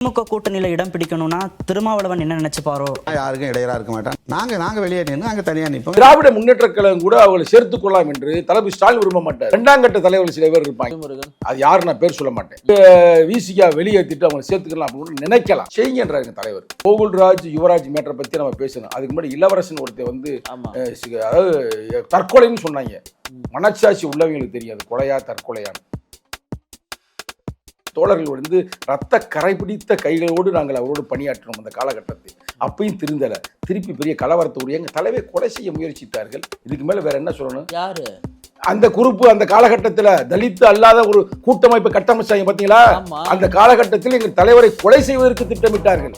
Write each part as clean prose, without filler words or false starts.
திமுக கூட்டணியில இடம் பிடிக்கணும்னா திருமாவளவன் என்ன நினைச்சுப்பாரோ? யாருக்கும் இடையிலா இருக்க மாட்டான். நாங்க வெளியே நின்று அங்க தனியா நிற்போம். திராவிட முன்னேற்ற கழகம் கூட அவங்களை சேர்த்துக் கொள்ளலாம் என்று தளபதி ஸ்டாலின் விரும்ப மாட்டார். இரண்டாம் கட்ட தலைவர்கள் சில பேர் இருப்பாங்க, அது யாரு நான் பேர் சொல்ல மாட்டேன். விசிகா வெளியேற்றிட்டு அவங்க சேர்த்துக்கலாம் அப்படின்னு நினைக்கலாம். செய்யுங்கன்றாங்க தலைவர். கோகுல்ராஜ் யுவராஜ் மேட்டரை பத்தி நம்ம பேசணும். அதுக்கு முன்னாடி இளவரசன் ஒருத்தர் வந்து அதாவது தற்கொலைன்னு சொன்னாங்க. மனச்சாட்சி உள்ளவங்களுக்கு தெரியாது கொலையா தற்கொலையான்னு. தோழர்கள் வந்து ரத்த கரை பிடித்த கைகளோடு நாங்கள் அவரோடு பணியாற்றணும் அந்த காலகட்டத்தில். அப்பயும் திருந்தலை. திருப்பி பெரிய கலவரத்தோடு எங்கள் தலைவை கொலை செய்ய முயற்சித்தார்கள். இதுக்கு மேலே வேற என்ன சொல்லணும்? யாரு அந்த குரூப்பு அந்த காலகட்டத்தில் தலித்து அல்லாத ஒரு கூட்டமைப்பை கட்டமைச்சாங்க பார்த்தீங்களா? அந்த காலகட்டத்தில் எங்கள் தலைவரை கொலை செய்வதற்கு திட்டமிட்டார்கள்.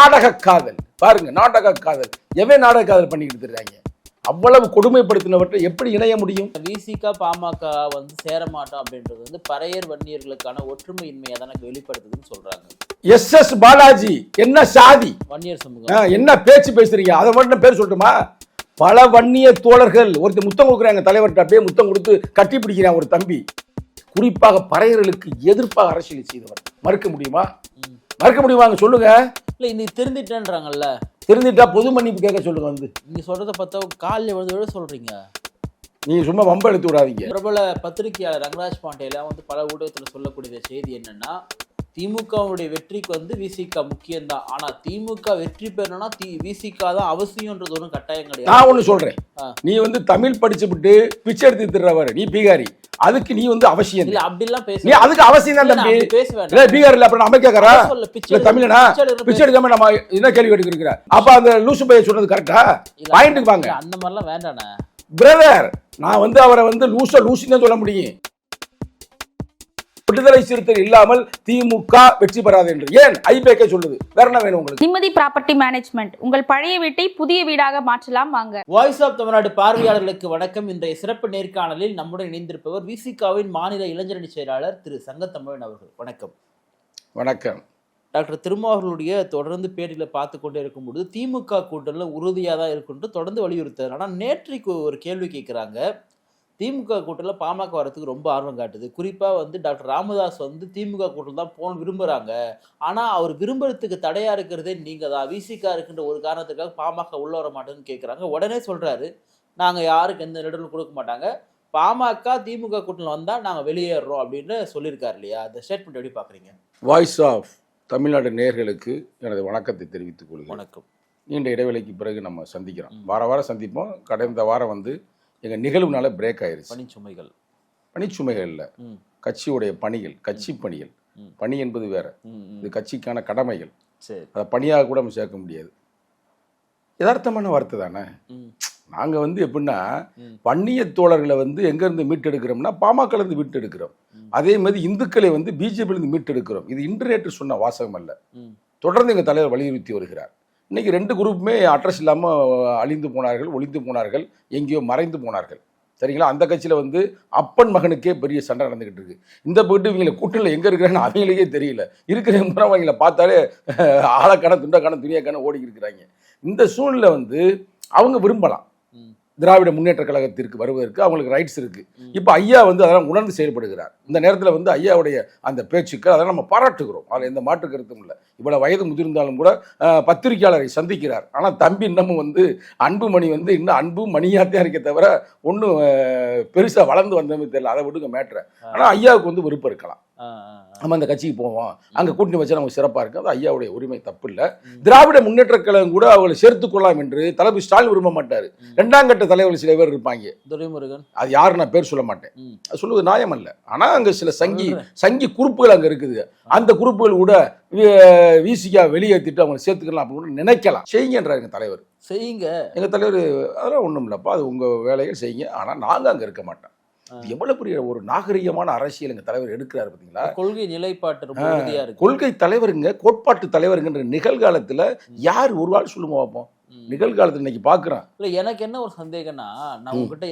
நாடக காதல் பாருங்க, நாடக காதல். எவன் நாடக காதல் பண்ணிக்கிட்டு இருக்காங்க? அவ்வளவு கொடுமைப்படுத்தினவற்றை எப்படி இணைய முடியும்? விசிகா பாமக வந்து சேரமாட்டோம் அப்படின்றது வந்து பறையர் வன்னியர்களுக்கான ஒற்றுமையின்மையை தான் வெளிப்படுத்துதுன்னு சொல்றாங்க. எஸ் பாலாஜி என்ன சாதி வன்னியர் சமூகம் என்ன பேச்சு பேசுறீங்க? அதை மட்டும் பேர் சொல்லட்டுமா? பல வன்னிய தோழர்கள் ஒருத்தர் முத்தம் கொடுக்குறாங்க தலைவர்கிட்ட, அப்படியே முத்தம் கொடுத்து கட்டி பிடிக்கிறான் ஒரு தம்பி. குறிப்பாக பறையர்களுக்கு எதிர்ப்பாக அரசியல் செய்தவர். மறுக்க முடியுமா? மறுக்க முடியுமாங்க? சொல்லுங்க. இல்ல இன்னைக்கு திருந்திட்டேன்றாங்கல்ல, திருந்திட்டா பொது மன்னிப்பு கேட்க சொல்லுங்க. வந்து நீங்க சொல்றத பார்த்தா காலில் விழுந்து சொல்றீங்க. நீங்க சும்மா வம்ப எடுத்து விடாதீங்க. பிரபல பத்திரிகையாளர் ரங்கராஜ் பாண்டேலாம் வந்து பல ஊடகத்தில் சொல்லக்கூடிய செய்தி என்னன்னா, திமுகவுடைய வெற்றிக்கு வந்து விசிகா முக்கியம்தான், ஆனா திமுக வெற்றி பெறணும்னா விசிகா தான் அவசியம்ன்றது ஒன்றும் கட்டாயம் கிடையாது. நான் ஒண்ணு சொல்றேன், நீ வந்து தமிழ் படிச்சு விட்டு பிச்சை எடுத்து திடுறவர் நீ பீகாரி, அதுக்கு நீ வந்து அவசியம் இல்ல. அப்படி எல்லாம் பேச நீ அதுக்கு அவசியம் தான் தம்பி. பேசுவேன் பீகார் இல்ல அப்புறம் அமெரிக்காரா இல்ல தமிழனா? பிச்சை எடுக்காம நம்ம என்ன கேள்வி எடுக்கிற? அப்ப அந்த லூசு பைய சொன்னது கரெக்டா? பாயிண்ட்டுக்கு வாங்க. அந்த மாதிரிலாம் வேண்டானே பிரதர். நான் வந்து அவரை வந்து லூசுன்னு தான் சொல்ல முடியும். விடுதலை சிறுத்தைகள் இல்லாமல் திமுக வெற்றி பெறாது என்று ஏன் ஐபேக்கே சொல்லுது. வேற என்ன வேணும் உங்களுக்கு? நிம்மதி ப்ராப்பர்ட்டி மேனேஜ்மெண்ட் உங்கள் பழைய வீட்டை புதிய வீடாக மாற்றலாம் வாங்க. வாய்ஸ் ஆஃப் தமிழ்நாடு பார்வையாளர்களுக்கு வணக்கம். இன்றைய சிறப்பு நேர்காணலில் நம்முடன் இணைந்திருப்பவர் விசிகாவின் மாநில இளைஞரணி செயலாளர் திரு சங்கத்தமிழன் அவர்கள். வணக்கம். வணக்கம். டாக்டர் திருமாவர்களுடைய தொடர்ந்து பேட்டியில் பார்த்து கொண்டே இருக்கும்போது திமுக கூட்டணியில் உறுதியாக தான் இருக்குன்னு தொடர்ந்து வலியுறுத்தார். ஆனால் நேற்றைக்கு ஒரு கேள்வி கேட்குறாங்க, திமுக கூட்டணியில் பாமக வரத்துக்கு ரொம்ப ஆர்வம் காட்டுது. குறிப்பாக வந்து டாக்டர் ராமதாஸ் வந்து திமுக கூட்டணியில் தான் போகணும்னு விரும்புகிறாங்க, ஆனால் அவர் விரும்புறதுக்கு தடையாக இருக்கிறதே நீங்கள் தான், விசிகா இருக்கின்ற ஒரு காரணத்துக்காக பாமக உள்ள வர மாட்டேன்னு கேட்குறாங்க. உடனே சொல்கிறாரு, நாங்கள் யாருக்கு எந்த நெடுலும் கொடுக்க மாட்டாங்க, பாமக திமுக கூட்டணியில் வந்தால் நாங்கள் வெளியேறோம் அப்படின்னு சொல்லியிருக்காரு இல்லையா? அந்த ஸ்டேட்மெண்ட் எப்படி பார்க்குறீங்க? வாய்ஸ் ஆஃப் தமிழ்நாடு நேயர்களுக்கு எனது வணக்கத்தை தெரிவித்துக் கொள்கிறேன். வணக்கம். நீண்ட இடைவெளிக்கு பிறகு நம்ம சந்திக்கிறோம். வாரம் சந்திப்போம். கடந்த வாரம் வந்து எங்கள் நிகழ்வுனால பிரேக் ஆயிருச்சு. பணிச்சுமைகள் இல்லை, கட்சியுடைய பணிகள், கட்சி பணிகள். பணி என்பது வேற, இது கட்சிக்கான கடமைகள். அதை பணியாக கூட நம்ம சேர்க்க முடியாது. யதார்த்தமான வார்த்தை தானே. நாங்கள் வந்து எப்படின்னா வன்னிய தோழர்களை வந்து எங்கேருந்து மீட்டெடுக்கிறோம்னா பாமகலேருந்து மீட்டெடுக்கிறோம். அதே மாதிரி இந்துக்களை வந்து பிஜேபியிலிருந்து மீட்டெடுக்கிறோம். இது இன்டர்நெட் சொன்ன வாசகம் அல்ல. தொடர்ந்து எங்கள் தலைவர் வலியுறுத்தி வருகிறார். இன்னைக்கு ரெண்டு குரூப்புமே அட்ரஸ் இல்லாமல் அழிந்து போனார்கள், ஒளிந்து போனார்கள், எங்கேயோ மறைந்து போனார்கள். சரிங்களா? அந்த கட்சியில் வந்து அப்பன் மகனுக்கே பெரிய சண்டை நடந்துகிட்டு இருக்கு. இந்த போயிட்டு இவங்களை கூட்டணியில் எங்கே இருக்கிறான்னு அவங்களுக்கே தெரியல. இருக்கிற முறை அவங்கள பார்த்தாலே ஆளக்கான துண்டக்கான துணியாக்கான ஓடி இருக்கிறாங்க. இந்த சூழ்நிலை வந்து அவங்க விரும்பலாம் திராவிட முன்னேற்ற கழகத்திற்கு வருவதற்கு, அவங்களுக்கு ரைட்ஸ் இருக்கு. இப்போ ஐயா வந்து அதெல்லாம் உணர்ந்து செயல்படுகிறார். இந்த நேரத்தில் வந்து ஐயாவுடைய அந்த பேச்சுக்கள் அதெல்லாம் நம்ம பாராட்டுகிறோம். அதில் எந்த மாற்று கருத்தும் இல்லை. இவ்வளோ வயது முதிர்ந்தாலும் கூட பத்திரிகையாளரை சந்திக்கிறார். ஆனால் தம்பி இன்னமும் வந்து அன்புமணி வந்து இன்னும் அன்பு மணியாத்தான் இருக்க தவிர ஒன்றும் பெருசாக வளர்ந்து வந்தமே தெரியல. அதை விடுங்க மேட்ரை. ஆனால் ஐயாவுக்கு வந்து விருப்பம் இருக்கலாம், நம்ம அந்த கட்சிக்கு போவோம், அங்கே கூட்டணி வச்சா நமக்கு சிறப்பாக இருக்குது. அது ஐயாவுடைய உரிமை, தப்பு இல்லை. திராவிட முன்னேற்ற கழகம் கூட அவங்களை சேர்த்துக் கொள்ளலாம் என்று தளபதி ஸ்டாலின் விரும்ப மாட்டார். இரண்டாம் கட்ட தலைவர்கள் சில பேர் இருப்பாங்க, துரைமுருகன், அது யாரு நான் பேர் சொல்ல மாட்டேன், அது சொல்லுவது நியாயம் அல்ல. ஆனால் அங்கே சில சங்கி குரூப்புகள் அங்கே இருக்குது. அந்த குரூப்புகள் கூட விசிகா வெளியேற்றிட்டு அவங்களை சேர்த்துக்கலாம் அப்படின்னு நினைக்கலாம். செய்யுங்கன்றார் எங்கள் தலைவர். செய்யுங்க. எங்கள் தலைவர் அதெல்லாம் ஒன்றும் இல்லைப்பா, அது உங்கள் வேலைகள் செய்யுங்க, ஆனால் நாங்கள் அங்கே இருக்க மாட்டோம். எவ்வளவு பெரிய ஒரு நாகரிகமான அரசியல் எங்க தலைவர் எடுக்கிறாரு பார்த்தீங்களா? கொள்கை நிலைப்பாட்டு கொள்கை தலைவருங்க, கோட்பாட்டு தலைவருங்கன்ற நிகழ்காலத்துல யார் ஒரு ஆள் சொல்லுங்க பார்ப்போம். நிகழ்காலத்தில் இன்னைக்கு பாக்குறேன். இல்லை, எனக்கு என்ன ஒரு சந்தேகம்னா, நான் உங்ககிட்ட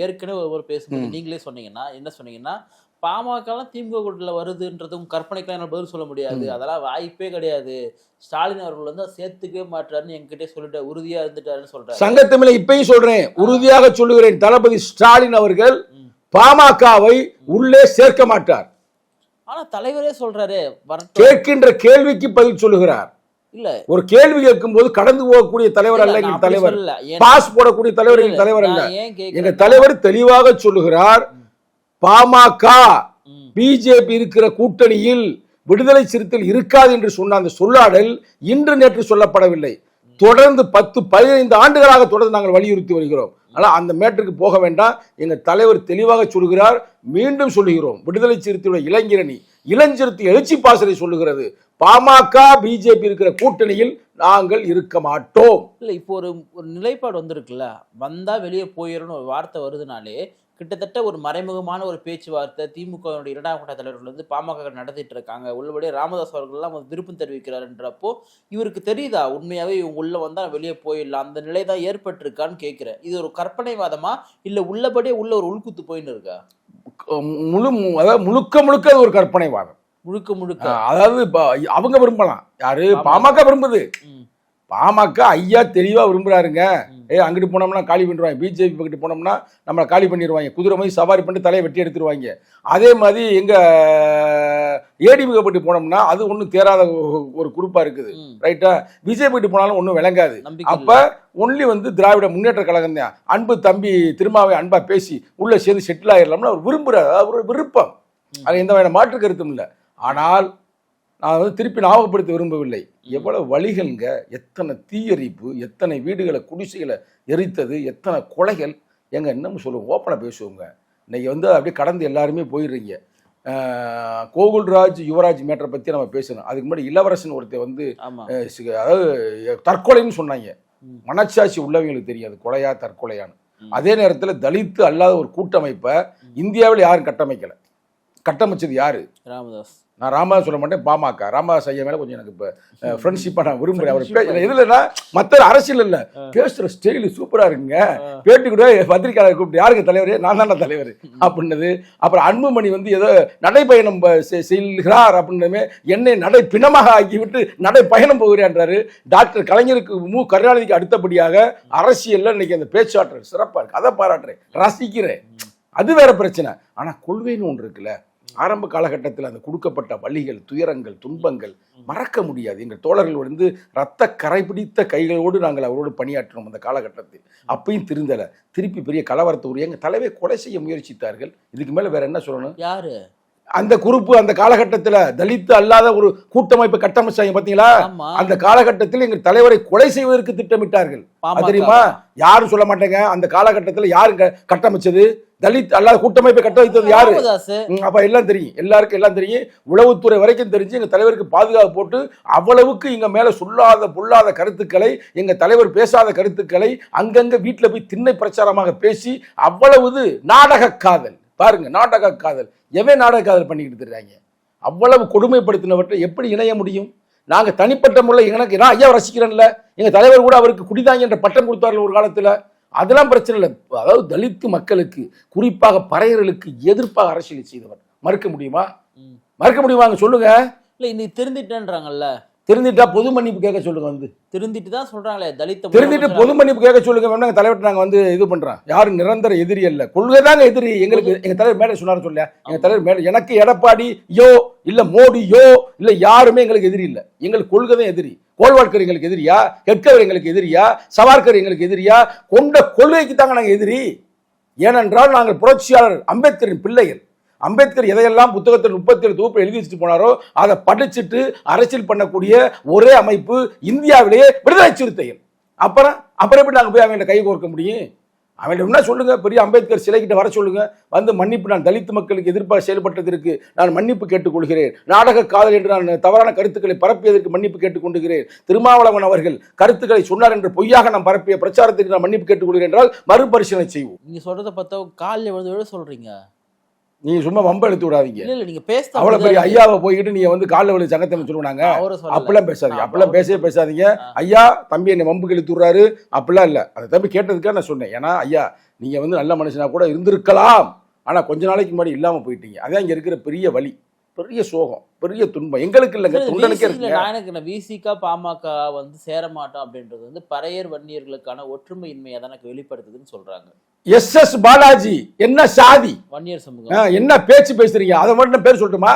ஏற்கனவே ஒருவர் பேசும்போது நீங்களே சொன்னீங்கன்னா என்ன சொன்னீங்கன்னா, பாமகலாம் திமுக கூட்டத்தில் வருதுன்றதும் கற்பனைக்கெல்லாம் என்னால் பதில் சொல்ல முடியாது, அதெல்லாம் வாய்ப்பே கிடையாது, ஸ்டாலின் அவர்கள் வந்து சேர்த்துக்கவே மாட்டாருன்னு என்கிட்ட சொல்லிட்டு உறுதியா இருந்துட்டாருன்னு சொல்றாரு. சங்கத்தமிழை இப்பயும் சொல்றேன், உறுதியாக சொல்லுகிறேன், தளபதி ஸ்டாலின் அவர்கள் பாமகவை உள்ளே சேர்க்க மாட்டார். ஆனா தலைவரே சொல்றாரு கேட்கின்ற கேள்விக்கு பதில் சொல்லுகிறார். இல்ல ஒரு கேள்வி கேட்கும் போது கடந்து போகக்கூடிய தலைவர் அல்ல எங்க தலைவர், பாஸ் போடக்கூடிய தலைவர் எங்க தலைவர் அல்ல. எங்க தலைவர் தெளிவாக சொல்லுகிறார், பாமக பிஜேபி இருக்கிற கூட்டணியில் விடுதலை சிறுத்தைகள் இருக்காது என்று சொன்ன அந்த சொல்லாடல் இன்று நேற்று சொல்லப்படவில்லை. தொடர்ந்து 10-15 ஆண்டுகளாக தொடர்ந்து நாங்கள் வலியுறுத்தி வருகிறோம். ஆனால் அந்த மேட்டருக்கு போக வேண்டாம். எங்க தலைவர் தெளிவாக சொல்லுகிறார், மீண்டும் சொல்லுகிறோம், விடுதலை சிறுத்தையுடைய இளைஞரணி இளஞ்சிறுத்தை எழுச்சி பாசறை சொல்லுகிறது, பாமக பிஜேபி இருக்கிற கூட்டணியில் நாங்கள் இருக்க மாட்டோம். இல்ல இப்போ ஒரு நிலைப்பாடு வந்திருக்குல்ல, வந்தா வெளியே போயிடணும் ஒரு வார்த்தை வருதுனாலே கிட்டத்தட்ட ஒரு மறைமுகமான ஒரு பேச்சுவார்த்தை திமுக இரண்டாம் கட்ட தலைவர்கள் வந்து பாமக நடத்திட்டு இருக்காங்க. உள்ளபடியே ராமதாஸ் அவர்கள் எல்லாம் விருப்பம் தெரிவிக்கிறாருன்றப்போ இவருக்கு தெரியுதா உண்மையாவே இவங்க உள்ள வந்தா வெளியே போயிடலாம், அந்த நிலை தான் ஏற்பட்டிருக்கான்னு கேட்கிறேன். இது ஒரு கற்பனைவாதமா இல்ல உள்ளபடியே உள்ள ஒரு உள்குத்து போயின்னு இருக்கா? அதாவது முழுக்க ஒரு கற்பனைவாதம். முழுக்க அதாவது அவங்க விரும்பலாம், யாரு பாமக விரும்புது. பாமக ஐயா தெளிவா விரும்புறாருங்க. அங்கிட்டு போனோம்னா காலி பண்ணிடுவாங்க, பிஜேபி பக்கத்து போனோம்னா நம்மளை காலி பண்ணிடுவாங்க, குதிரை மாதிரி சவாரி பண்ணி தலையை வெட்டி எடுத்துருவாங்க. அதே மாதிரி எங்க ஏடிபி பட்டு போனோம்னா அது ஒன்றும் தேராத ஒரு குரூப்பா இருக்குது, ரைட்டா. விஜய் பட்டு போனாலும் ஒன்றும் விளங்காது. அப்ப ஒன்லி வந்து திராவிட முன்னேற்ற கழகம் தான். அன்பு தம்பி திருமாவை அன்பா பேசி உள்ள சேர்ந்து செட்டில் ஆயிடலாம்னு அவர் விரும்புறாரு, ஒரு விருப்பம், அது எந்த வகையான மாற்று கருத்தும் இல்லை. ஆனால் நான் வந்து திருப்பி ஞாபகப்படுத்த விரும்பவில்லை, எவ்வளவு வழிகள்ங்க, எத்தனை தீயரிப்பு, எத்தனை வீடுகளை குடிசைகளை எரித்தது, எத்தனை கொலைகள். எங்க இன்னமும் சொல்லுவோம், ஓப்பனாக பேசுவோங்க. இன்னைக்கு வந்து அப்படியே கடந்து எல்லாருமே போயிடுறீங்க. கோகுல்ராஜ் யுவராஜ் மேட்டரை பற்றி நம்ம பேசணும். அதுக்கு முன்னாடி இளவரசன் ஒருத்தர் வந்து அதாவது தற்கொலைன்னு சொன்னாங்க. மனச்சாட்சி உள்ளவங்களுக்கு தெரியாது கொலையா தற்கொலையான்னு. அதே நேரத்தில் தலித்து அல்லாத ஒரு கூட்டமைப்பை இந்தியாவில் யாரும் கட்டமைக்கலை. கட்டமைச்சது யாரு? ராமதாஸ். நான் ராமதாஸ் சொல்ல மாட்டேன், பாமக. ராமதாஸ் ஐயா மேலே கொஞ்சம் எனக்கு இப்போ ஃப்ரெண்ட்ஷிப்பாக நான் விரும்புகிறேன். அவர் எதுலன்னா மற்ற அரசியல் இல்லை, பேசுகிற ஸ்டைலு சூப்பராக இருக்குங்க. பேட்டி கூட பத்திரிகையாளர் கூப்பிட்டு யாருக்கு தலைவர், நான் தானே தலைவர் அப்படின்னது. அப்புறம் அன்புமணி வந்து ஏதோ நடைப்பயணம் செல்கிறார் அப்படின்னமே என்னை நடை பிணமாக ஆக்கிவிட்டு நடைப்பயணம் போகிறான்றாரு. டாக்டர் கலைஞருக்கு கருணாநிதிக்கு அடுத்தபடியாக அரசியலில் இன்னைக்கு அந்த பேச்சாற்றல் சிறப்பாக இருக்கு, அதை பாராட்டுறேன், ரசிக்கிறேன். அது வேற பிரச்சனை. ஆனால் கொள்கைன்னு ஒன்று இருக்குல்ல, ஆரம்ப காலகட்டத்தில் அந்த கொடுக்கப்பட்ட வலிகள், துயரங்கள், துன்பங்கள் மறக்க முடியாது. எங்கள் தோழர்கள் வந்து ரத்த கரை பிடித்த கைகளோடு நாங்கள் அவரோடு பணியாற்றினோம் அந்த காலகட்டத்தில். அப்பயும் திருந்தலை, திருப்பி பெரிய கலவரத்தை உரிய எங்கள் தலைவை கொலை செய்ய முயற்சித்தார்கள். இதுக்கு மேலே வேற என்ன சொல்லணும்? யாரு அந்த குரூப்பு? அந்த காலகட்டத்தில் தலித்து அல்லாத ஒரு கூட்டமைப்பை கட்டமைச்சாங்க பார்த்தீங்களா? அந்த காலகட்டத்தில் எங்கள் தலைவரை கொலை செய்வதற்கு திட்டமிட்டார்கள். தெரியுமா? யாரும் சொல்ல மாட்டேங்க. அந்த காலகட்டத்தில் யாருங்க கட்டமைச்சது? தலித் அல்லாத கூட்டமைப்பை கட்ட வைத்தது யாரு? அப்ப எல்லாம் தெரியும், எல்லாருக்கும் எல்லாம் தெரியும். உளவுத்துறை வரைக்கும் தெரிஞ்சு எங்க தலைவருக்கு பாதுகாப்பு போட்டு அவ்வளவுக்கு எங்க மேல சொல்லாத பொல்லாத கருத்துக்களை, எங்க தலைவர் பேசாத கருத்துக்களை அங்கங்க வீட்டுல போய் திண்ணை பிரச்சாரமாக பேசி அவ்வளவு நாடக காதல். பாருங்க, நாடக காதல். எவன் நாடக காதல் பண்ணிக்கிட்டு இருக்காங்க? அவ்வளவு கொடுமைப்படுத்தினவற்றை எப்படி இணைய முடியும்? நாங்க தனிப்பட்ட முறையில் எனக்கு நான் ஐயா ரசிக்கிறேன்ல, எங்க தலைவர் கூட அவருக்கு குடிதாங்க என்ற பட்டம் கொடுத்தார்கள் ஒரு காலத்துல. அதெல்லாம் பிரச்சனை இல்லை. அதாவது தலித்து மக்களுக்கு, குறிப்பாக பறையர்களுக்கு எதிர்ப்பாக அரசியல் செய்தவர். மறுக்க முடியுமா? மறுக்க முடியுமாங்க? சொல்லுங்க. இல்ல இன்னைக்கு திருந்திட்டேன்றாங்கல்ல, திருந்திட்டா பொது மன்னிப்பு கேட்க சொல்லுங்க. வந்து திருந்திட்டு தான் சொல்றாங்களே, தலித்த திருந்திட்டு பொது மன்னிப்பு கேட்க சொல்லுங்க. வேணா தலைவர் நாங்க வந்து இது பண்றோம். யாரும் நிரந்தர எதிரி அல்ல, கொள்கை தாங்க எதிரி எங்களுக்கு. எங்க தலைவர் மேலே சொன்னாரு சொல்ல, எங்க தலைவர் மேலே எனக்கு எடப்பாடியோ இல்ல மோடியோ இல்ல யாருமே எங்களுக்கு எதிரி இல்லை. எங்களுக்கு கொள்கை தான் எதிரி. கோல்வால்கர் எங்களுக்கு எதிரியா? ஹெட்கவர் எங்களுக்கு எதிரியா? சவார்கர் எங்களுக்கு எதிரியா? கொண்ட கொள்கைக்கு தாங்க நாங்கள் எதிரி. ஏனென்றால் நாங்கள் புரட்சியாளர் அம்பேத்கரின் பிள்ளைகள். அம்பேத்கர் எதையெல்லாம் புத்தகத்தில் 37 தொகுப்பு எழுதி வச்சுட்டு போனாரோ அதை படிச்சுட்டு அரசியல் பண்ணக்கூடிய ஒரே அமைப்பு இந்தியாவிலேயே விடுதலை சிறுத்தைகள். அப்புறம் எப்படி நாங்கள் போய் அவங்கள்ட்ட கை கோர்க்க முடியும்? அவன் என்ன சொல்லுங்க, பெரிய அம்பேத்கர் சிலைக்கிட்ட வர சொல்லுங்க, வந்து மன்னிப்பு, நான் தலித்து மக்களுக்கு எதிர்ப்பாக செயல்பட்டதற்கு நான் மன்னிப்பு கேட்டுக்கொள்கிறேன், நாடக காதல் என்று நான் தவறான கருத்துக்களை பரப்பியதற்கு மன்னிப்பு கேட்டுக்கொண்டுகிறேன், திருமாவளவன் அவர்கள் கருத்துக்களை சொன்னார் என்று பொய்யாக நான் பரப்பிய பிரச்சாரத்துக்கு நான் மன்னிப்பு கேட்டுக்கொள்கிறேன் என்றால் மறுபரிசீலனை செய்வோம். நீங்க சொல்றதை பார்த்தா காலில் வந்து சொல்றீங்க, நீங்க சும்மா வம்ப எடுத்து விடாதீங்க. இல்ல நீங்க பேச அவ்வளவு பெரிய ஐயாவை போய்கிட்டு நீங்க வந்து காலில் விழுந்து சங்கத்தை சொல்லுவாங்க. அப்பெல்லாம் பேசாதீங்க, அப்பெல்லாம் பேசாதீங்க. ஐயா தம்பி என்னை வம்புக்கு இழுத்து விடுறாரு அப்படிலாம் இல்லை. அதை தம்பி கேட்டதுக்காக நான் சொன்னேன். ஏன்னா ஐயா நீங்க வந்து நல்ல மனுஷனா கூட இருந்திருக்கலாம், ஆனா கொஞ்ச நாளைக்கு முன்னாடி இல்லாம போயிட்டீங்க. அதான் இங்க இருக்கிற பெரிய வலி, பெரிய சோகம், பெரிய துன்பம். எங்களுக்கு இல்லைங்க, தொண்டனுக்கே இருக்கு. எனக்கு விசிக பாமக வந்து சேர மாட்டோம் அப்படின்றது வந்து பறையர் வன்னியர்களுக்கான ஒற்றுமையின்மையை தான் எனக்கு வெளிப்படுத்துதுன்னு சொல்றாங்க. எஸ் பாலாஜி என்ன சாதி, வன்னியர் சமூகம் என்ன பேச்சு பேசுறீங்க? அதை மட்டும் பேர் சொல்லட்டுமா?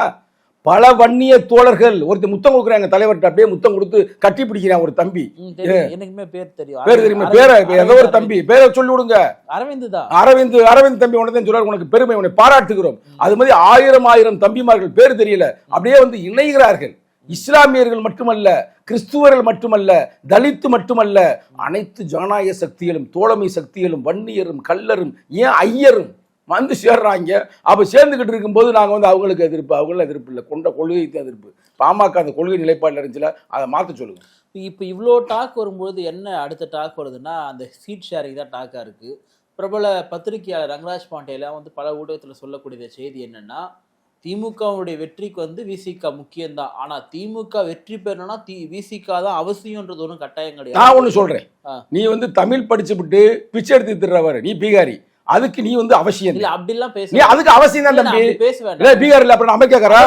பல வன்னிய தோழர்கள் ஒருத்தர் முத்தம் கொடுக்குறாங்க தலைவர்கிட்ட, அப்படியே முத்தம் கொடுத்து கட்டி பிடிக்கிறான் ஒரு தம்பி. எனக்குமே பேர் தெரியும். பேர் தெரியுமா? பேரை ஏதோ ஒரு தம்பி பேரை சொல்லி விடுங்க. அரவிந்த் தான். அரவிந்த் தம்பி உனதான் சொல்றாரு, உனக்கு பெருமை, உன்னை பாராட்டுகிறோம். அது மாதிரி ஆயிரம் தம்பிமார்கள் பேர் தெரியல அப்படியே வந்து இணைகிறார்கள். இஸ்லாமியர்கள் மட்டுமல்ல, கிறிஸ்துவர்கள் மட்டுமல்ல, தலித்து மட்டுமல்ல, அனைத்து ஜனநாயக சக்திகளும், தோழமை சக்திகளும், வன்னியரும், கல்லரும், ஏன் ஐயரும் வந்து சேர்றாங்க. அப்ப சேர்ந்துகிட்டு இருக்கும்போது நாங்க வந்து அவங்களுக்கு எதிர்ப்பு, அவங்களும் எதிர்ப்பு இல்லை, கொண்ட கொள்கைக்கு எதிர்ப்பு. பாமக அந்த கொள்கை நிலைப்பாடுல இருந்துச்சுல, அதை மாத்த சொல்லுங்க. இப்போ இவ்வளோ டாக் வரும்போது என்ன அடுத்த டாக் வருதுன்னா, அந்த சீட் ஷேரிங் தான் டாக்கா இருக்கு. பிரபல பத்திரிகையாளர் ரங்கராஜ் பாண்டேலாம் வந்து பல ஊடகத்தில் சொல்லக்கூடிய செய்தி என்னன்னா, திமுகவுடைய வெற்றிக்கு வந்து விசிக முக்கியம்தான், ஆனா திமுக வெற்றி பெறணும்னா விசிக தான் அவசியம்ன்றது ஒன்றும் கட்டாயம் கிடையாது. நான் ஒண்ணு சொல்றேன், நீ வந்து தமிழ் படிச்சு விட்டு பிச்சை எடுத்து திட்டுறவர் நீ பீகாரி, அதுக்கு நீ வந்து அவசியம் இல்ல. அப்படி எல்லாம் பேச நீ அதுக்கு அவசியம் தான் தம்பி. பேச இல்ல வேண்டாம். பீகார்ல அப்புறம் நம்ம கேக்குறா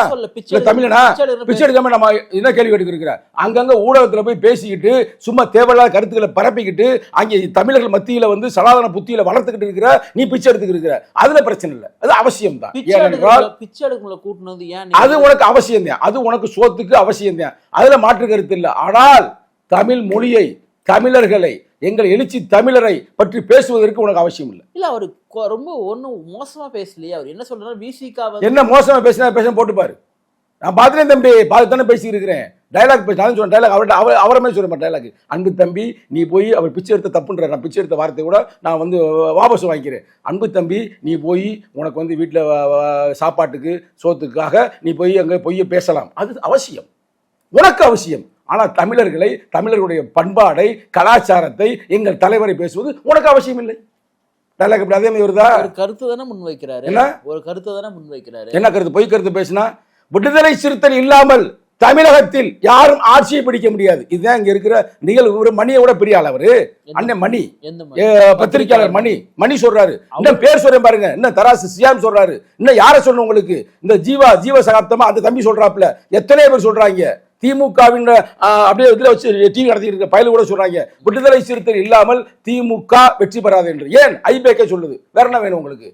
தமிழனா பிச்சை எடுக்காம நம்ம என்ன கேள்வி எடுக்கிற? அங்கங்க ஊடகத்துல போய் பேசிக்கிட்டு சும்மா தேவையில்லாத கருத்துக்களை பரப்பிக்கிட்டு அங்கே தமிழர்கள் மத்தியில வந்து சனாதன புத்தியில வளர்த்துக்கிட்டு இருக்கிற நீ பிச்சை எடுத்துக்கிட்டு அதுல பிரச்சனை இல்லை, அது அவசியம் தான். பிச்சை எடுக்கல கூட்டினது ஏன்? அது உனக்கு அவசியம் தான், அது உனக்கு சோத்துக்கு அவசியம் தான், அதுல மாற்று கருத்து இல்லை. ஆனால் தமிழ் மொழியை, தமிழர்களை, எங்கள் எழுச்சி தமிழரை பற்றி பேசுவதற்கு உனக்கு அவசியம் இல்லை. இல்ல அவரு ரொம்ப ஒன்னும் மோசமா பேசலையே. அவர் என்ன சொல்றாரு, விசிகா என்ன மோசமா பேச போட்டு பாரு. நான் பார்த்துட்டேன் தம்பி, பார்த்துதானே பேசி இருக்கிறேன். டைலாக் பேச நான் சொல்றேன், டைலாக் அவர்கிட்ட அவரமே சொல்ல டைலாக். அன்பு தம்பி நீ போய் அவர் பிச்சை எடுத்த தப்புன்ற, நான் பிச்சை எடுத்த வார்த்தை கூட நான் வந்து வாபஸ் வாங்கிக்கிறேன். அன்பு தம்பி நீ போய் உனக்கு வந்து வீட்டில் சாப்பாட்டுக்கு சோத்துக்காக நீ போய் அங்கே போய் பேசலாம், அது அவசியம், உனக்கு அவசியம். ஆனால் தமிழர்களை, தமிழர்களுடைய பண்பாடை, கலாச்சாரத்தை, எங்கள் தலைவரை பேசுவது உனக்கு அவசியம் இல்லை. டைலாக் இப்படி அதே மாதிரி வருதா? ஒரு கருத்து தானே முன்வைக்கிறாரு. என்ன ஒரு கருத்து தானே முன்வைக்கிறாரு? என்ன கருத்து? பொய் கருத்து பேசினா விடுதலை சிறுத்தை இல்லாமல் தமிழகத்தில் யாரும் ஆட்சியை பிடிக்க முடியாது. இதுதான் இங்க இருக்கிற நிகழ்வு. மணியை விட பெரிய ஆள் அவரு, அண்ணன் மணி, பத்திரிகையாளர் மணி சொல்றாரு. இன்னும் பேர் சொல்றேன் பாருங்க, இன்னும் தராசு சியாம் சொல்றாரு, இன்னும் யார சொல்லணும் உங்களுக்கு, இந்த ஜீவ சகாப்தமா அந்த தம்பி சொல்றாப்புல, எத்தனை பேர் சொல்றாங்க. திமுகவின் அப்படியே இதுல வச்சு டிவி நடத்திட்டு இருக்க பயலு கூட சொல்றாங்க விடுதலை சிறுத்தை இல்லாமல் திமுக வெற்றி பெறாது என்று. ஏன் ஐபேக்கே சொல்லுது, வேற என்ன வேணும் உங்களுக்கு?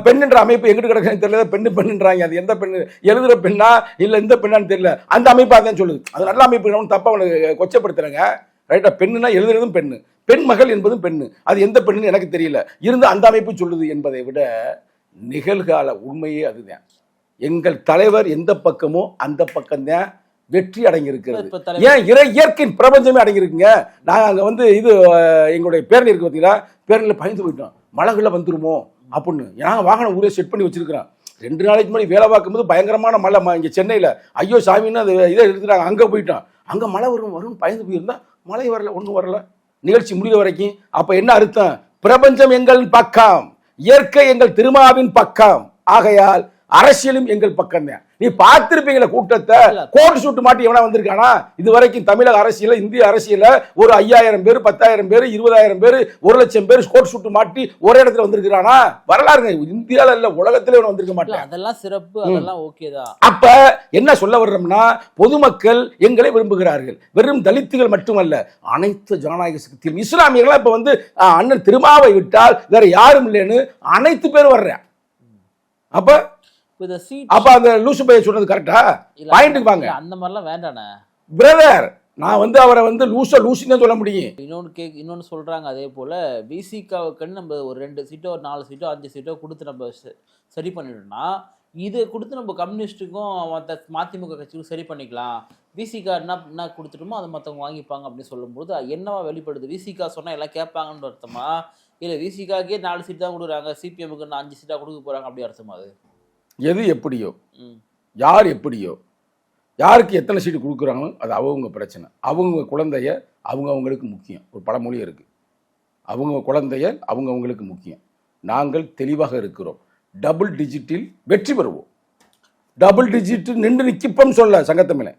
பெண்ணுன்ற அமைப்பு எங்கிட்டு கிடக்குன்னு தெரியல, பெண்ணுன்றாங்க. அது எந்த பெண்ணு, எழுதுற பெண்ணா இல்ல இந்த பெண்ணான்னு தெரியல, அந்த அமைப்பு அதான் சொல்லுது. அது நல்ல அமைப்பு, தப்பா அவனுக்கு கொச்சப்படுத்துறாங்க. ரைட்டா, பெண்ணுனா எழுதுறதும் பெண்ணு, பெண் மகள் என்பதும் பெண்ணு, அது எந்த பெண்ணுன்னு எனக்கு தெரியல, இருந்து அந்த அமைப்பு சொல்லுது என்பதை விட நிகழ்கால உண்மையே அதுதான். எங்கள் தலைவர் எந்த பக்கமோ அந்த பக்கம் தான் வெற்றி அடங்கியிருக்கிறது. ஏன் இயற்கையின் பிரபஞ்சமே அடங்கியிருக்குங்க. நாங்கள் அங்கே வந்து இது எங்களுடைய பேரணி இருக்கு பார்த்தீங்களா, பேரணியில் பயந்து போயிட்டோம், மழைகளை வந்துருமோ அப்படின்னு. நாங்கள் வாகனம் ஊரே செட் பண்ணி வச்சிருக்கிறோம். 2 நாளைக்கு முன்னாடி வேலை பார்க்கும்போது பயங்கரமான மழை இங்கே சென்னையில், ஐயோ சாமின்னு அது இதை எடுத்துட்டாங்க. அங்கே போயிட்டோம், அங்கே மழை வரும் பயந்து போயிருந்தா, மழை வரல, ஒன்றும் வரல, நிகழ்ச்சி முடிகிற வரைக்கும். அப்போ என்ன அர்த்தம்? பிரபஞ்சம் எங்கள் பக்கம், இயற்கை எங்கள் திருமாவின் பக்கம், ஆகையால் அரசியலும் எங்கள் பக்கம் தான். நீ பார்த்திருப்பீங்களா கூட்டத்தை, கோட் சூட்டு மாட்டி எவனா வந்திருக்கானா இது வரைக்கும்? தமிழக அரசியல, இந்திய அரசியல ஒரு 5000 பேர், 10,000 பேர், 20,000 பேர், 1,00,000 பேர் கோட் சூட்டு மாட்டி ஒரே இடத்துல வந்திருக்கானா? வரலாறுங்க, இந்தியால இல்ல உலகத்திலே வந்திருக்க மாட்டாங்க. அதெல்லாம் சிறப்பு, அதெல்லாம் ஓகேதான். அப்ப என்ன சொல்ல வர்றோம்னா, பொதுமக்கள் எங்களை விரும்புகிறார்கள். வெறும் தலித்துகள் மட்டுமல்ல, அனைத்து ஜனநாயக சக்தியும், இஸ்லாமியர்கள் இப்ப வந்து அண்ணன் திருமாவை விட்டால் வேற யாரும் இல்லைன்னு அனைத்து பேரும் வர்றேன். அப்ப அந்த லூசு பைய சொன்னது கரெக்டா? பாயிண்ட்க்கு வாங்க. அந்த மாதிரிலாம் வேண்டானே பிரதர், நான் வந்து அவரை வந்து லூசுன்னு சொல்ல முடியும். இன்னொன்னு சொல்றாங்க, அதே போல விசிகாவுக்கு நம்ம ஒரு 2 சீட்டோ, ஒரு 4 சீட்டோ, 5 சீட்டோ கொடுத்து நம்ம சரி பண்ணிட்டோம்னா, இது கொடுத்து நம்ம கம்யூனிஸ்டுக்கும் மற்ற மதிமுக கட்சிக்கும் சரி பண்ணிக்கலாம். விசிகா என்ன கொடுத்துட்டோமோ அதை மற்றவங்க வாங்கிப்பாங்க அப்படின்னு சொல்லும்போது என்னவா வெளிப்படுது? விசிகா சொன்னா எல்லாம் கேட்பாங்கன்னு அர்த்தமா? இல்லை விசிகாக்கே 4 சீட் தான் கொடுக்குறாங்க, சிபிஎம்முக்கு 5 சீட்டா கொடுக்க போறாங்க அப்படி அர்த்தமா? அது எது எப்படியோ, யார் எப்படியோ, யாருக்கு எத்தனை சீட்டு கொடுக்குறாங்களோ அது அவங்க பிரச்சனை. அவங்க குழந்தைய அவங்களுக்கு முக்கியம். ஒரு பழமொழி இருக்கு, அவங்க குழந்தைய அவங்களுக்கு முக்கியம். நாங்கள் தெளிவாக இருக்கிறோம், டபுள் டிஜிட்டில் வெற்றி பெறுவோம். டபுள் டிஜிட் நின்று நிற்கிப்போம் சொல்ல சங்கத்தமிழ,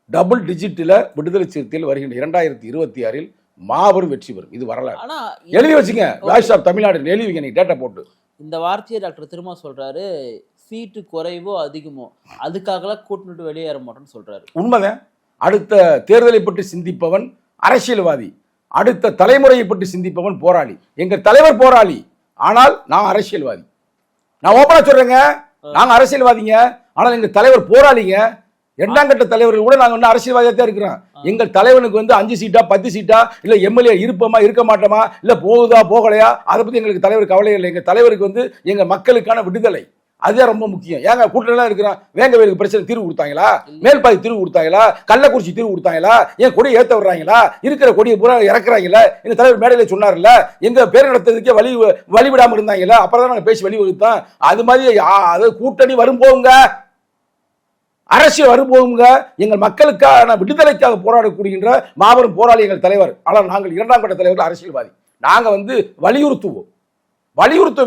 டபுள் டிஜிட்டில் விடுதலை சிறுத்தையில் வருகின்ற 2026 மாபெரும் வெற்றி பெறும். இது வரலாறு, எழுதி வச்சுங்க. வாய்ஸ் ஆஃப் தமிழ்நாடு எழுதிவிங்க, நீ டேட்டா போட்டு. இந்த வார்த்தையை டாக்டர் திரும்ப சொல்றாரு, சீட்டு குறைவோ அதிகமோ அதுக்காகலாம் கூட்டிட்டு வெளியேற மாட்டோம்னு சொல்றாரு. உண்மைதான். அடுத்த தேர்தலை பற்றி சிந்திப்பவன் அரசியல்வாதி, அடுத்த தலைமுறையை பற்றி சிந்திப்பவன் போராளி. எங்க தலைவர் போராளி, ஆனால் நான் அரசியல்வாதி. நான் ஓப்பனா சொல்றேங்க, நாங்க அரசியல்வாதிங்க. ஆனால் எங்கள் தலைவர் போராளிங்க, 2ஆம் கட்ட தலைவர்கள் கூட நாங்கள் வந்து அரசியல்வாதியாக தான் இருக்கிறோம். எங்கள் தலைவனுக்கு வந்து 5 சீட்டா 10 சீட்டா இல்லை எம்எல்ஏ இருப்போமா இருக்க மாட்டோமா இல்லை போகுதா போகலையா அதை பற்றி எங்களுக்கு தலைவர் கவலை இல்லை. எங்கள் தலைவருக்கு வந்து எங்கள் மக்களுக்கான விடுதலை அதுதான் ரொம்ப முக்கியம். ஏங்க கூட்டணிலாம் இருக்கிறான், வேங்கவேலுக்கு பிரச்சனை தீர்வு கொடுத்தாங்களா, மேல்பாதி தீர்வு கொடுத்தாங்களா, கள்ளக்குறிச்சி தீர்வு கொடுத்தாங்களா, ஏன் கொடியை ஏற்ற விடுறாங்களா, இருக்கிற கொடியை பூரா இறக்குறாங்களா, எங்க தலைவர் மேடையில் சொன்னார்ல, எங்க பேர் நடத்துறதுக்கே வழிவிடாம இருந்தாங்களா, அப்புறம் தான் நாங்கள் பேசி வழி வகுத்தோம். அது மாதிரி அது கூட்டணி வரும்போங்க, அரசியல் வரும்போதுங்க, எங்கள் மக்களுக்கான விடுதலைக்காக போராடக்கூடிய மாபெரும் போராளி எங்கள் தலைவர். ஆனால் நாங்கள் 2ஆம் கட்ட தலைவர்கள் அரசியல்வாதி. நாங்கள் வந்து வலியுறுத்துவோம்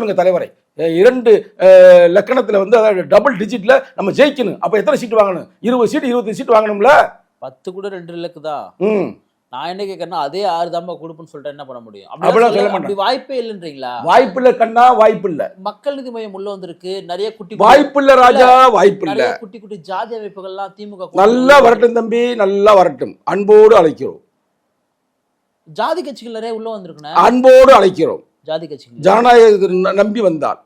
எங்கள் தலைவரை. 2 லக்கணத்தில் வந்து அதாவது டபுள் டிஜிட்ல நம்ம ஜெயிக்கணும். அப்ப எத்தனை சீட் வாங்கணும்? 20 சீட் 25 சீட் வாங்கணும்ல. 10 கூட 2 இலக்கு தான். நான் என்ன கேட்கறேன்னா அதே 6 தாம்பா கொடுப்புன்னு சொல்லிட்டு என்ன பண்ண முடியும்? அப்படி வாய்ப்பே இல்லைன்றீங்களா? வாய்ப்பு இல்ல கண்ணா, வாய்ப்பு இல்ல. மக்கள் நீதி மையம் உள்ள வந்திருக்கு, நிறைய குட்டி வாய்ப்பு இல்ல ராஜா, வாய்ப்பு இல்ல. குட்டி குட்டி ஜாதி அமைப்புகள்லாம் திமுக நல்லா வரட்டும் தம்பி, நல்லா வரட்டும், அன்போடு அழைக்கிறோம். ஜாதி கட்சிகள் நிறைய உள்ள வந்திருக்குண்ணே, அன்போடு அழைக்கிறோம். ஜாதி கட்சிகள் ஜனநாயக நம்பி வந்தால்,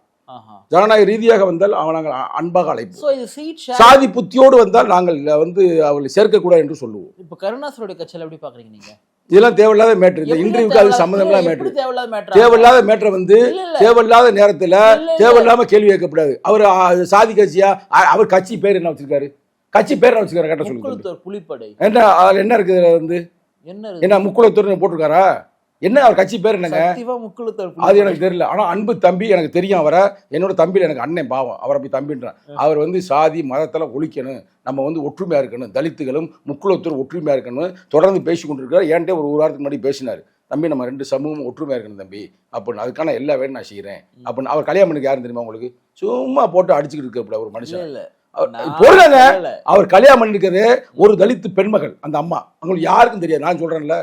ஜனநாயக ரீதியாக வந்தால் நாங்கள் அன்பாக அழைப்போம். சாதி புத்தியோடு வந்தால் நாங்கள் வந்து அவர்களை சேர்க்கக்கூடாது என்று சொல்லுவோம். இப்ப கருணாசருடைய கட்சியில எப்படி பாக்குறீங்க நீங்க? இதெல்லாம் தேவையில்லாத மேட்ரு. இந்த இன்டர்வியூக்கு அது சம்பந்தமில்லாத மேட்ரு. தேவையில்லாத மேட்ரை வந்து தேவையில்லாத நேரத்துல தேவையில்லாம கேள்வி கேட்கக்கூடாது. அவர் சாதி கட்சியா, அவர் கட்சி பேர் என்ன வச்சிருக்காரு, கட்சி பேர் என்ன வச்சிருக்காரு கேட்ட சொல்லுங்க. புலிப்படை என்ன அதுல என்ன இருக்கு? வந்து என்ன முக்குளத்தூர் போட்டிருக்காரா? என்ன அவர் கட்சி பேர் என்னங்க? அது எனக்கு தெரியல. ஆனா அன்பு தம்பி எனக்கு தெரியும். அவரை என்னோட தம்பியில் எனக்கு அண்ணன் பாவம், அவரை அப்படி தம்பின்றான். அவர் வந்து சாதி மதத்தெல்லாம் ஒழிக்கணும், நம்ம வந்து ஒற்றுமையா இருக்கணும், தலித்துகளும் முக்குளத்தூர் ஒற்றுமையா இருக்கணும் தொடர்ந்து பேசி கொண்டிருக்காரு. ஏன்ட்டே ஒரு வாரத்துக்கு முன்னாடி பேசினாரு, தம்பி நம்ம 2 சமூகமும் ஒற்றுமையா இருக்கணும் தம்பி அப்படின்னு, அதுக்கான எல்லா வேலையும் நான் செய்யறேன் அப்படின்னு. அவர் கல்யாணம் பண்ணுக்கு யாரும் தெரியுமா உங்களுக்கு? சும்மா போட்டு அடிச்சுக்கிட்டு இருக்க ஒரு மனுஷன் போடுறாங்க. அவர் கல்யாணம் பண்ணிருக்கிறது ஒரு தலித்து பெண்மகள், அந்த அம்மா, அவங்களுக்கு யாருக்கும் தெரியாது. நான் சொல்றேன்ல,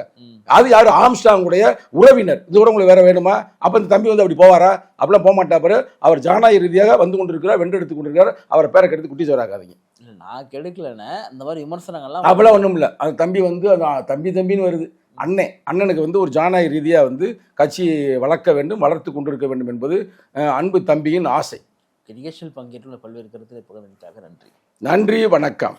அது யாரு? ஆம்ஸ்டாங்குடைய உறவினர். இது கூட உங்களுக்கு வேற வேணுமா? அப்ப இந்த தம்பி வந்து அப்படி போவாரா? அப்படிலாம் போக மாட்டாரு. அவர் ஜனநாயக ரீதியாக வந்து கொண்டிருக்கிறார், வென்றெடுத்து கொண்டிருக்கிறார். அவரை பேரை கெடுத்து குட்டி சோறாக்காதீங்க. நான் கெடுக்கலன்னு இந்த மாதிரி விமர்சனங்கள்லாம் அப்படிலாம் ஒண்ணும் இல்லை. அந்த தம்பி வந்து தம்பின்னு வருது. அண்ணனுக்கு வந்து ஒரு ஜனநாயக ரீதியா வந்து கட்சி வளர்க்க வேண்டும், வளர்த்து கொண்டிருக்க வேண்டும் என்பது அன்பு தம்பியின் ஆசை. நிகழ்ச்சியில் பங்கேற்றுள்ள பல்வேறு கருத்துக்களை பகிர்ந்தமைக்காக நன்றி. நன்றி, வணக்கம்.